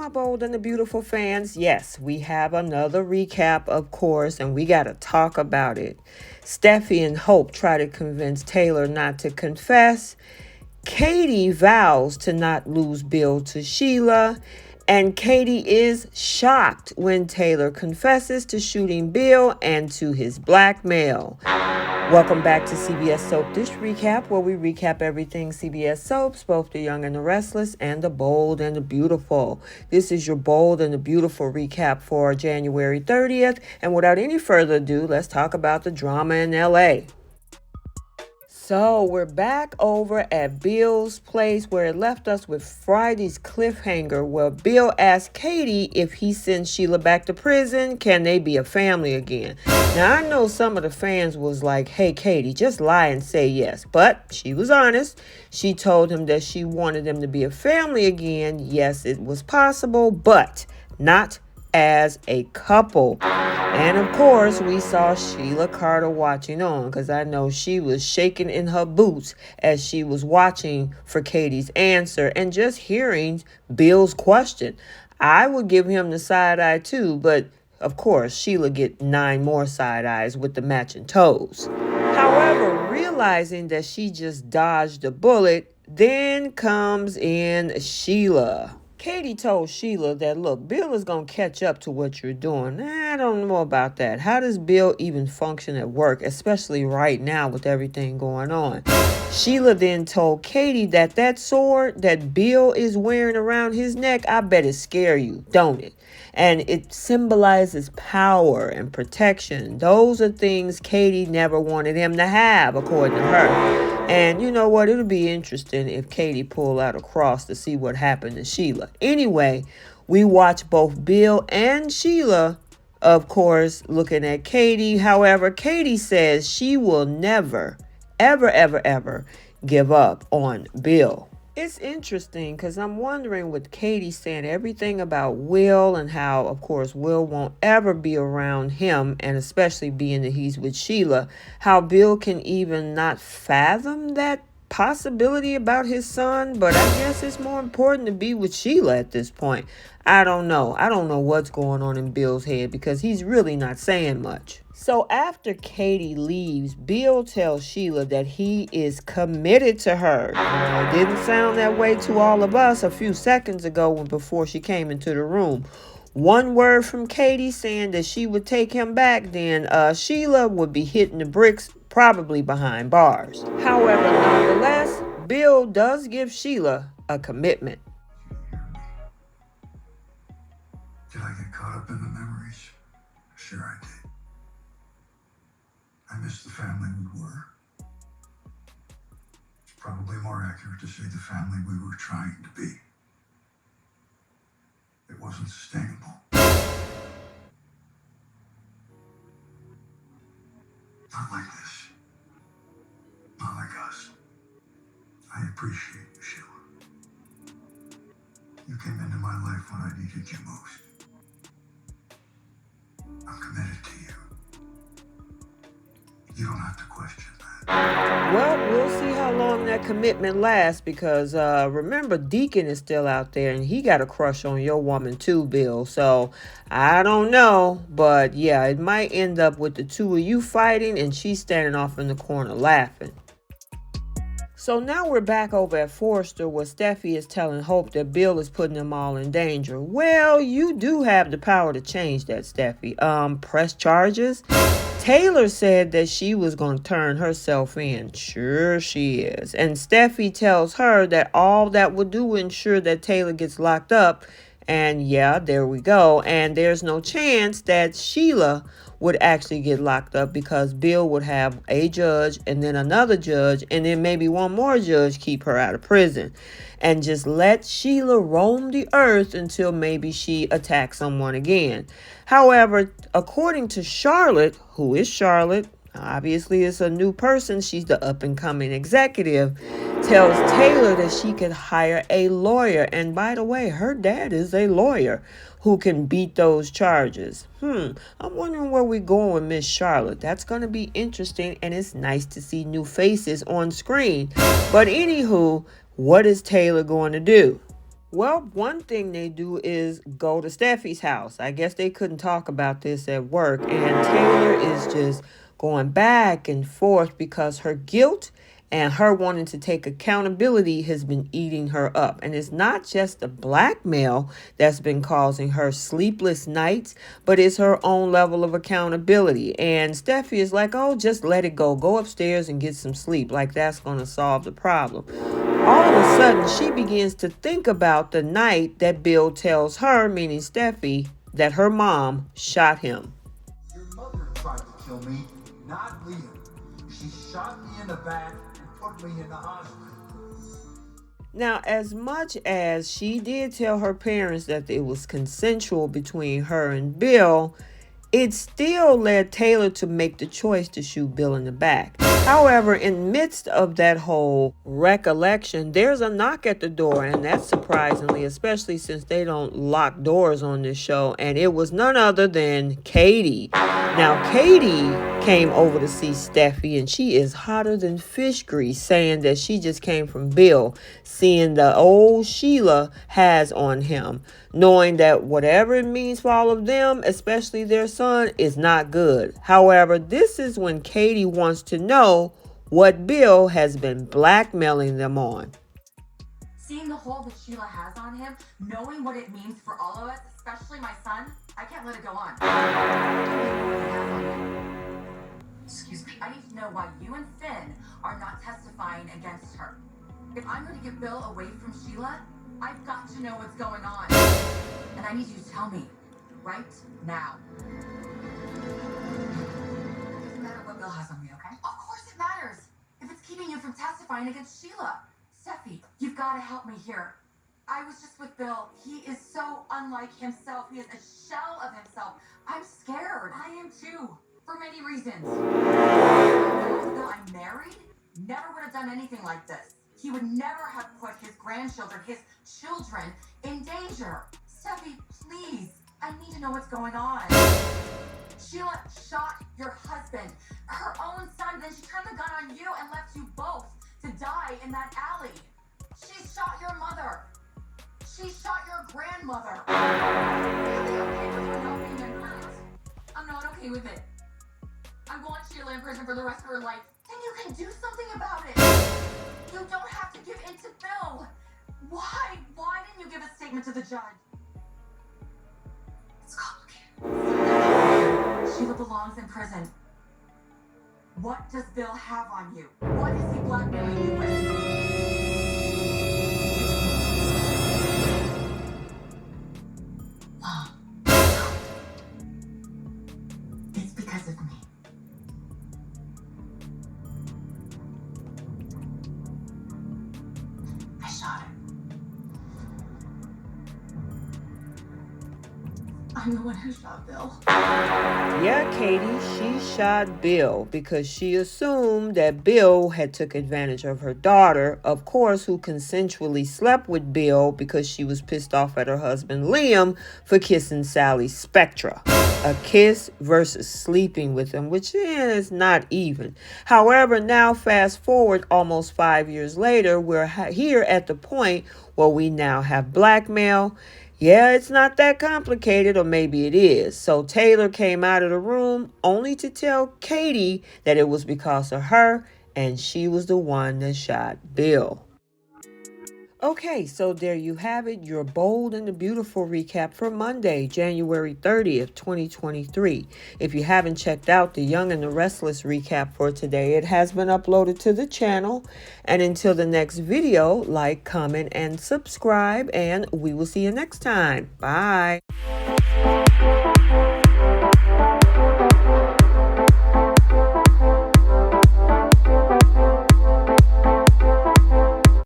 my bold and the beautiful fans. Yes, we have another recap, of course, and we got to talk about it. Steffi and Hope try to convince Taylor not to confess. Katie vows to not lose Bill to Sheila. And Katie is shocked when Taylor confesses to shooting Bill and to his blackmail. Welcome back to CBS Soap Dish Recap, where we recap everything CBS Soaps, both the young and the restless, and the bold and the beautiful. This is your bold and the beautiful recap for January 30th. And without any further ado, let's talk about the drama in LA. So we're back over at Bill's place where it left us with Friday's cliffhanger where Bill asked Katie if he sends Sheila back to prison, can they be a family again? Now I know some of the fans was like, hey Katie, just lie and say yes. But she was honest. She told him that she wanted them to be a family again. Yes, it was possible, but not as a couple. And of course, we saw Sheila Carter watching on because I know she was shaking in her boots as she was watching for Katie's answer and just hearing Bill's question. I would give him the side eye too, but of course, Sheila get 9 more side eyes with the matching toes. However, realizing that she just dodged a bullet, then comes in Sheila. Katie told Sheila that, look, Bill is going to catch up to what you're doing. I don't know about that. How does Bill even function at work, especially right now with everything going on? Sheila then told Katie that that sword that Bill is wearing around his neck, I bet it scare you, don't it? And it symbolizes power and protection. Those are things Katie never wanted him to have, according to her. And you know what? It'll be interesting if Katie pull out a cross to see what happened to Sheila. Anyway, we watch both Bill and Sheila, of course, looking at Katie. However, Katie says she will never, ever give up on Bill. It's interesting because I'm wondering with Katie saying everything about Will and how, of course, Will won't ever be around him, and especially being that he's with Sheila, how Bill can even not fathom that possibility about his son. But I guess it's more important to be with Sheila at this point. I don't know. I don't know what's going on in Bill's head because he's really not saying much. So after Katie leaves, Bill tells Sheila that he is committed to her. It didn't sound that way to all of us a few seconds ago before she came into the room. One word from Katie saying that she would take him back, then Sheila would be hitting the bricks, probably behind bars. However, nonetheless, Bill does give Sheila a commitment. Did I get caught up in the memories? Sure I did. I miss the family we were. It's probably more accurate to say the family we were trying to be. It wasn't sustainable. Not like this. Not like us. I appreciate you, Sheila. You came into my life when I needed you most. I'm committed to you. You don't have to question that. Well, we'll see how long that commitment lasts because remember, Deacon is still out there and he got a crush on your woman too, Bill. So I don't know, but yeah, it might end up with the two of you fighting and she's standing off in the corner laughing. So now we're back over at Forrester where Steffi is telling Hope that Bill is putting them all in danger. Well, you do have the power to change that, Steffi. Press charges? Taylor said that she was going to turn herself in. Sure she is. And Steffi tells her that all that would do ensure that Taylor gets locked up. And yeah, there we go. And there's no chance that Sheila would actually get locked up because Bill would have a judge and then another judge and then maybe one more judge keep her out of prison and just let Sheila roam the earth until maybe she attacks someone again. However, according to Charlotte, who is Charlotte, obviously it's a new person, she's the up-and-coming executive, tells Taylor that she could hire a lawyer. And by the way, her dad is a lawyer who can beat those charges. I'm wondering where we're going with Miss Charlotte. That's going to be interesting, and it's nice to see new faces on screen. But anywho, what is Taylor going to do? Well, one thing they do is go to Steffi's house. I guess they couldn't talk about this at work. And Taylor is just going back and forth because her guilt and her wanting to take accountability has been eating her up. And it's not just the blackmail that's been causing her sleepless nights, but it's her own level of accountability. And Steffi is like, oh, just let it go. Go upstairs and get some sleep. Like that's going to solve the problem. All of a sudden, she begins to think about the night that Bill tells her, meaning Steffi, that her mom shot him. Your mother tried to kill me, not Liam. She shot me in the back and put me in the hospital. Now, as much as she did tell her parents that it was consensual between her and Bill, it still led Taylor to make the choice to shoot Bill in the back. However, in the midst of that whole recollection, there's a knock at the door, and that's surprisingly, especially since they don't lock doors on this show, and it was none other than Katie. Now, Katie came over to see Steffi, and she is hotter than fish grease, saying that she just came from Bill, seeing the old Sheila has on him, knowing that whatever it means for all of them, especially their son, is not good. However, this is when Katie wants to know what Bill has been blackmailing them on. Seeing the hold that Sheila has on him, knowing what it means for all of us, especially my son, I can't let it go on. Excuse me. I need to know why you and Finn are not testifying against her. If I'm going to get Bill away from Sheila, I've got to know what's going on. And I need you to tell me right now. It doesn't matter what Bill has on me, okay? Of course it matters. If it's keeping you from testifying against Sheila. Steffi, you've got to help me here. I was just with Bill. He is so unlike himself. He is a shell of himself. I'm scared. I am too, for many reasons. Bill I'm married never would have done anything like this. He would never have put his grandchildren, his children, in danger. Steffi, please. I need to know what's going on. Sheila shot your husband, her own son, then she turned the gun on you and left you both to die in that alley. She shot your mother. She shot your grandmother. Are you okay with her not being in prison? I'm not okay with it. I want Sheila in prison for the rest of her life. Then you can do something about it. You don't have to give in to Bill. Why? Why didn't you give a statement to the judge? It's complicated. Sheila belongs in prison. What does Bill have on you? What is he blackmailing you with? It's because of me. I shot her. I'm the one who shot Bill. Yeah, Katie, she shot Bill because she assumed that Bill had took advantage of her daughter, of course, who consensually slept with Bill because she was pissed off at her husband Liam for kissing Sally Spectra. A kiss versus sleeping with him, which is not even. However, now fast forward almost 5 years later, we're here at the point where we now have blackmail. Yeah, it's not that complicated, or maybe it is. So Taylor came out of the room only to tell Katie that it was because of her and she was the one that shot Bill. Okay, so there you have it, your bold and the beautiful recap for Monday, January 30th, 2023. If you haven't checked out the Young and the Restless recap for today, it has been uploaded to the channel. And until the next video, like, comment, and subscribe, and we will see you next time. Bye.